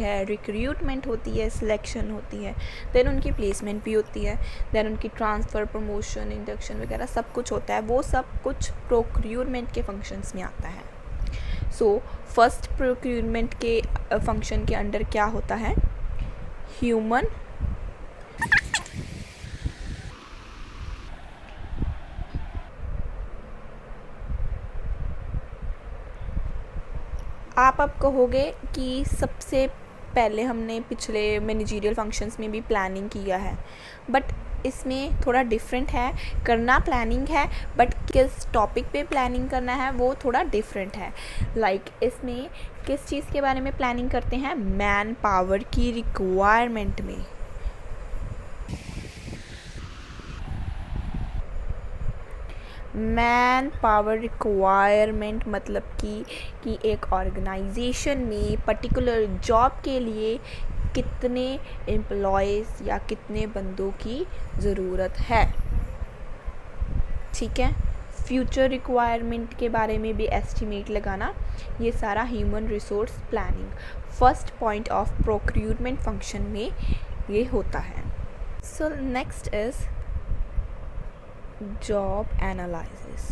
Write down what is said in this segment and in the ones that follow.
है, रिक्रूटमेंट होती है, सिलेक्शन होती है, देन उनकी प्लेसमेंट भी होती है, देन उनकी ट्रांसफ़र, प्रमोशन, इंडक्शन वगैरह सब कुछ होता है। वो सब कुछ प्रोक्यूरमेंट के फंक्शंस में आता है। सो फर्स्ट प्रोक्यूरमेंट के फंक्शन के अंडर क्या होता है? ह्यूमन आप अब कहोगे कि सबसे पहले हमने पिछले मैनेजरियल फंक्शंस में भी प्लानिंग किया है, बट इसमें थोड़ा डिफरेंट है। करना प्लानिंग है, बट किस टॉपिक पे प्लानिंग करना है वो थोड़ा डिफरेंट है। इसमें किस चीज़ के बारे में प्लानिंग करते हैं? मैन पावर की रिक्वायरमेंट में। मैन पावर रिक्वायरमेंट मतलब कि एक ऑर्गेनाइजेशन में पर्टिकुलर जॉब के लिए कितने एम्प्लॉयज़ या कितने बंदों की ज़रूरत है। ठीक है, फ्यूचर रिक्वायरमेंट के बारे में भी एस्टिमेट लगाना, ये सारा human resource planning first point of procurement function में ये होता है। So next is job analysis.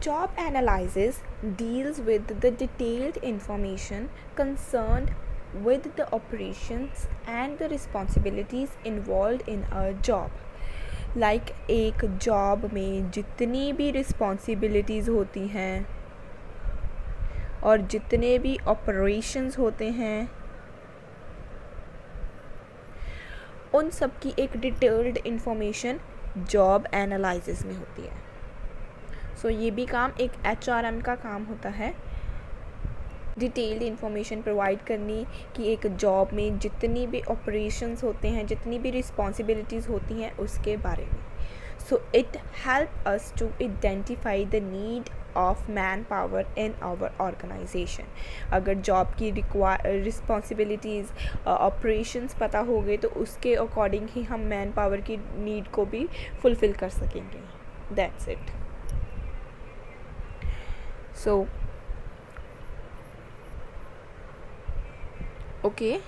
Job analysis deals with the detailed information concerned with the operations and the responsibilities involved in a job. एक job में जितनी भी responsibilities होती हैं और जितने भी ऑपरेशंस होते हैं उन सब की एक डिटेल्ड इन्फॉर्मेशन जॉब एनालिसिस में होती है। सो ये भी काम एक HRM का काम होता है, डिटेल्ड इन्फॉर्मेशन प्रोवाइड करनी कि एक जॉब में जितनी भी ऑपरेशंस होते हैं, जितनी भी रिस्पॉन्सिबिलिटीज़ होती हैं उसके बारे में। So it help us to identify the need of man power in our organisation. अगर जॉब की रिस्पॉन्सिबिलिटीज़ ऑपरेशंस पता हो गए तो उसके अकॉर्डिंग ही हम मैन पावर की नीड को भी फुलफ़िल कर सकेंगे। That's it. So okay,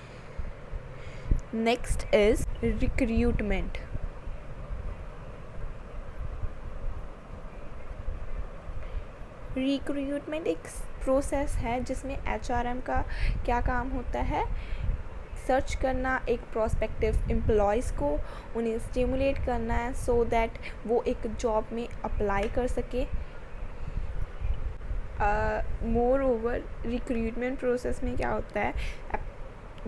next is recruitment. Recruitment एक प्रोसेस है जिसमें HRM का क्या काम होता है? सर्च करना एक प्रोस्पेक्टिव एम्प्लॉयज़ को, उन्हें स्टिमुलेट करना है सो दैट वो एक जॉब में अप्लाई कर सके। मोर ओवर रिक्रूटमेंट प्रोसेस में क्या होता है,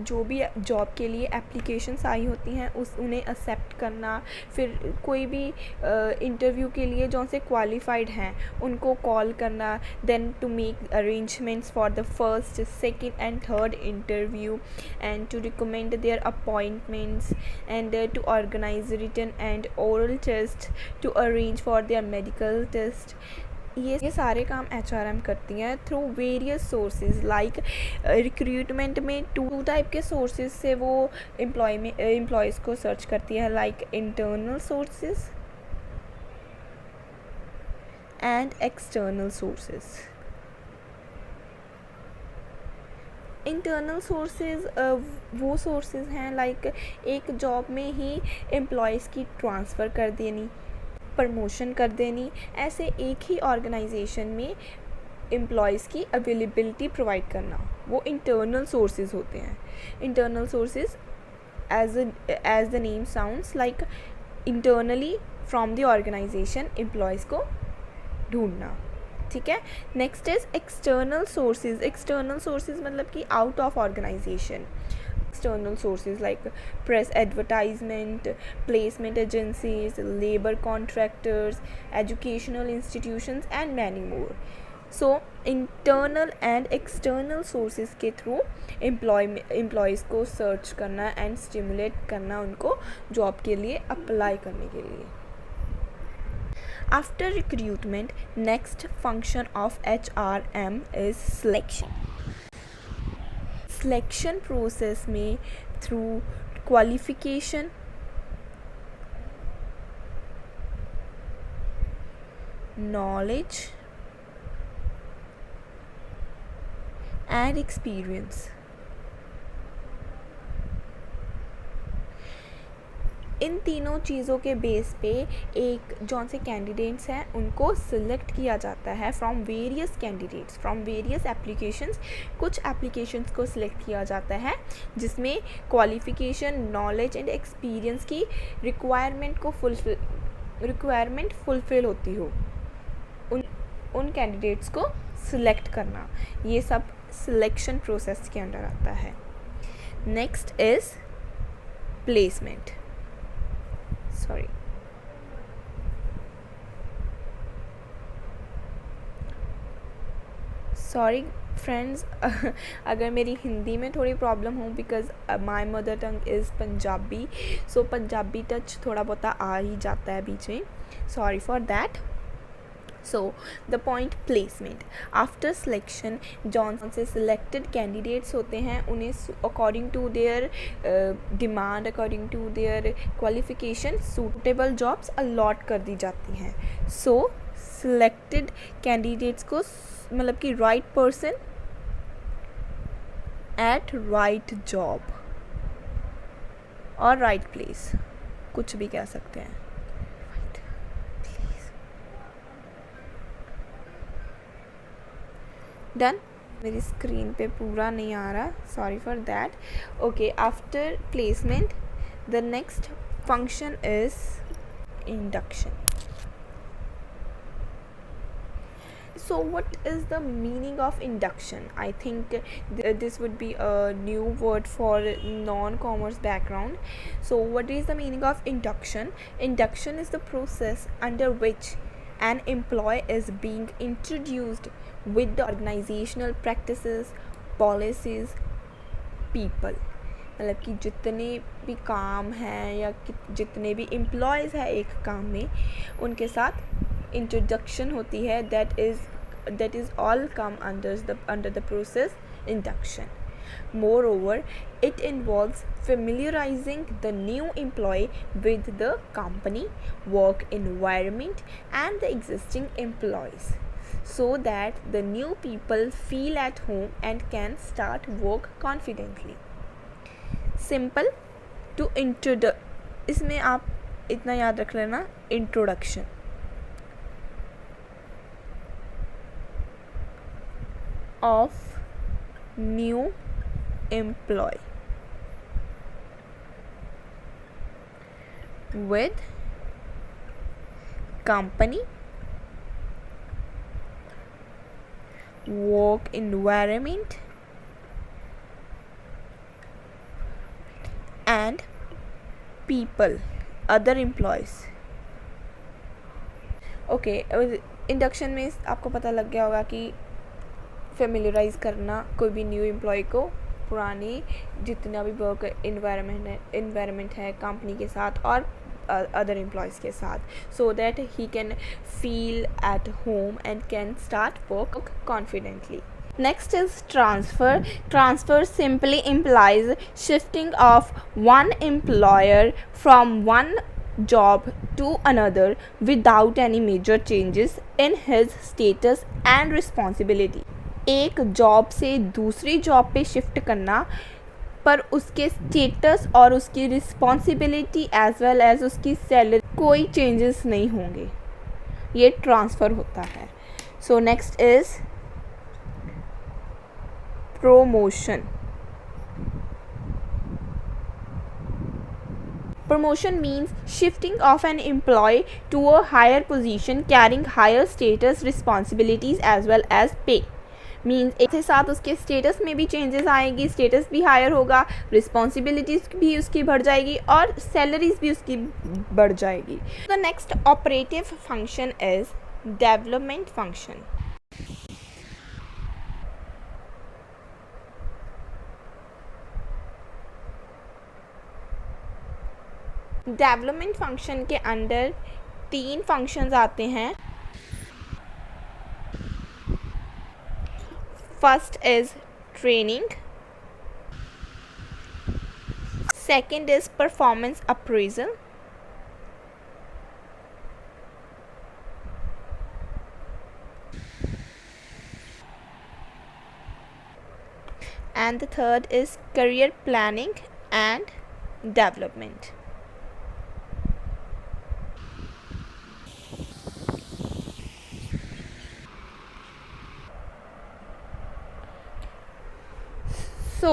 जो भी जॉब के लिए एप्लीकेशंस आई होती हैं उन्हें एक्सेप्ट करना, फिर कोई भी इंटरव्यू के लिए जो से क्वालिफाइड हैं उनको कॉल करना, then to make arrangements for the first, second and third interview and to recommend their appointments and to organise written and oral test, to arrange for their medical test. ये सारे काम HRM करती हैं through various sources. Recruitment में two type के sources से वो employees को सर्च करती है, like internal sources and external sources. Internal sources वो सोर्सेज हैं एक जॉब में ही एम्प्लॉयज़ की ट्रांसफ़र कर देनी, प्रमोशन कर देनी, ऐसे एक ही ऑर्गेनाइजेशन में एम्प्लॉयज़ की अवेलेबिलिटी प्रोवाइड करना, वो इंटरनल सोर्सेज होते हैं। Internal sources as the name sounds like internally from the organisation employees को ढूंढना। ठीक है, next is external sources. External sources मतलब कि out of organisation. External sources like press advertisement, placement agencies, labor contractors, educational institutions and many more. So internal and external sources के through employees को search करना and stimulate करना उनको job के लिए apply करने के लिए। After recruitment, next function of HRM is selection. Selection process में through qualification, knowledge, and experience. इन तीनों चीज़ों के बेस पे एक जौन से कैंडिडेट्स हैं उनको सिलेक्ट किया जाता है from various candidates from various applications. कुछ एप्लीकेशंस को सिलेक्ट किया जाता है जिसमें क्वालिफ़िकेशन, नॉलेज एंड एक्सपीरियंस की रिक्वायरमेंट फुलफ़िल होती हो. उन कैंडिडेट्स को सिलेक्ट करना, ये सब सिलेक्शन प्रोसेस के अंडर आता है. Next is placement. Sorry friends, अगर मेरी हिंदी में थोड़ी प्रॉब्लम हो because my mother tongue is Punjabi, so Punjabi touch थोड़ा बहुत आ ही जाता है बीच में. Sorry for that. So the point placement. After selection, जौन से selected candidates होते हैं उन्हें according to their demand, according to their qualification, suitable jobs allot कर दी जाती हैं. So selected candidates को मतलब कि right person at right job और right place, कुछ भी कह सकते हैं. डन. मेरी स्क्रीन पे पूरा नहीं आ रहा, sorry for that. Okay, after placement the next function is induction. So what is the meaning of induction? I think this would be a new word for non-commerce background. So what is the meaning of induction? Induction is the process under which an employee is being introduced with the organizational practices, policies, people. मतलब कि जितने भी काम हैं या जितने भी employees हैं एक काम में, उनके साथ इंट्रोडक्शन होती है. that is all come under the process induction. Moreover, it involves familiarizing the new employee with the company, work environment and the existing employees so that the new people feel at home and can start work confidently. Simple to इसमें आप इतना याद रख लेना, introduction. of new employee with company, work environment and people, other employees. Okay, induction में आपको पता लग गया होगा कि फेमिलराइज करना कोई भी न्यू एम्प्लॉय को पुरानी जितना भी वर्क इन्वायरमेंट है कंपनी के साथ और अदर एम्प्लॉयज़ के साथ, so that he can feel at home and can start work confidently. Next is transfer. Transfer simply implies shifting of one employer from one job to another without any major changes in his status and responsibility. एक job से दूसरी job पे shift करना पर उसके status और उसकी responsibility as well as उसकी सैलरी कोई चेंजेस नहीं होंगे, ये ट्रांसफ़र होता है. So next is promotion. Promotion means shifting of an employee to a higher position carrying higher status, responsibilities as well as pay. Means एक के साथ उसके स्टेटस में भी चेंजेस आएगी, स्टेटस भी हायर होगा, रिस्पॉन्सिबिलिटीज़ भी उसकी बढ़ जाएगी और सैलरीज भी उसकी बढ़ जाएगी. The next operative function is development function. Development function के अंडर 3 फंक्शंस आते हैं. First is training, second is performance appraisal, and the third is career planning and development. So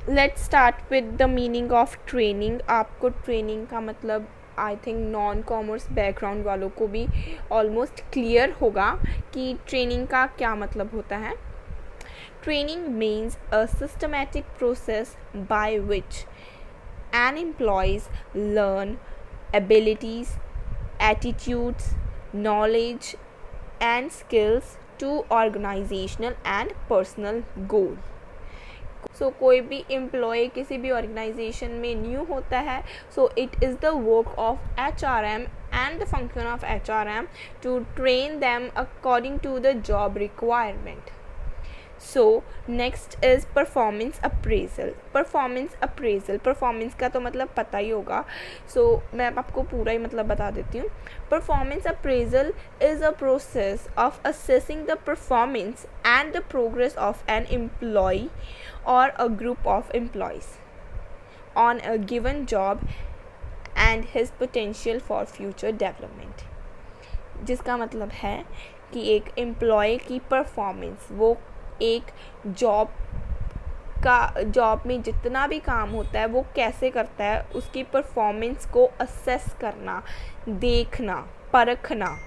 let's start with the meaning of training. आपको training का मतलब I think non commerce background वालों को भी almost clear होगा कि training का क्या मतलब होता है. Training means a systematic process by which N employees learn abilities, attitudes, knowledge and skills to organizational and personal goal. सो कोई भी एम्प्लॉय किसी भी ऑर्गेनाइजेशन में न्यू होता है, so it is the work of HRM and the function of HRM to train them according to the job requirement. So next is performance appraisal. Performance का तो मतलब पता ही होगा, सो मैं आपको पूरा ही मतलब बता देती हूँ. Performance appraisal is a process of assessing the performance and the progress of an employee or a group of employees on a given job and his potential for future development. जिसका मतलब है कि एक एम्प्लॉय की performance, वो एक job में जितना भी काम होता है वो कैसे करता है, उसकी परफॉर्मेंस को असेस करना, देखना, परखना,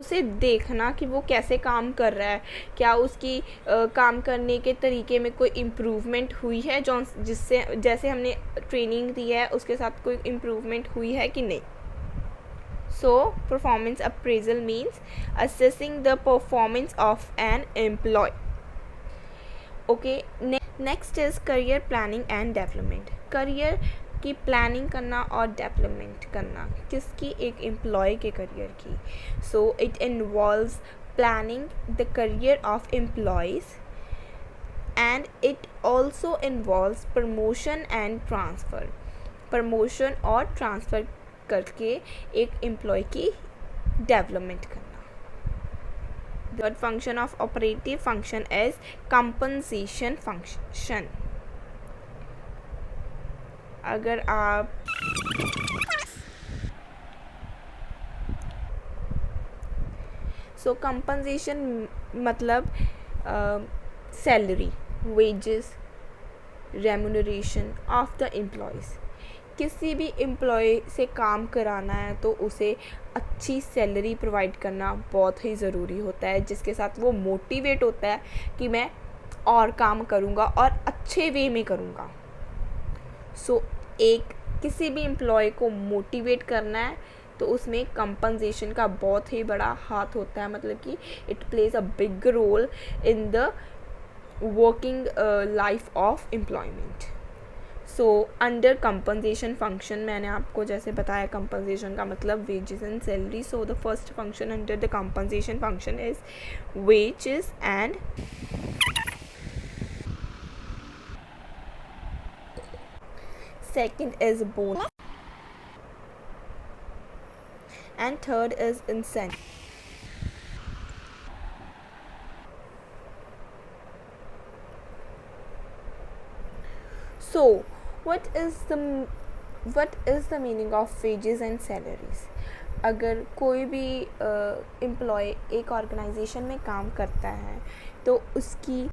उसे देखना कि वो कैसे काम कर रहा है, क्या उसकी काम करने के तरीके में कोई इम्प्रूवमेंट हुई है, जिससे जैसे हमने ट्रेनिंग दी है उसके साथ कोई इम्प्रूवमेंट हुई है कि नहीं. So performance appraisal means assessing the performance of an employee. Okay, next is career planning and development. Career की प्लानिंग करना और डेवलपमेंट करना, किसकी, एक एम्प्लॉय के करियर की. So it involves planning the career of employees and it also involves promotion and transfer. Promotion और transfer करके एक एम्प्लॉय की डेवलपमेंट करना. Third function of operative function is compensation function. अगर आप compensation मतलब salary, wages, remuneration of the employees. किसी भी एम्प्लॉय से काम कराना है तो उसे अच्छी सैलरी प्रोवाइड करना बहुत ही ज़रूरी होता है, जिसके साथ वो मोटिवेट होता है कि मैं और काम करूँगा और अच्छे वे में करूँगा. सो एक किसी भी एम्प्लॉय को मोटिवेट करना है तो उसमें कंपनसेशन का बहुत ही बड़ा हाथ होता है, मतलब कि it plays a big role in the working life of employment. So under compensation function, मैंने आपको जैसे बताया कंपनसेशन का मतलब wages and salary. So the first function under the compensation function is wages and second is bonus and third is incentive. So what is the meaning of wages and salaries? अगर कोई भी employ एक organisation में काम करता है तो उसकी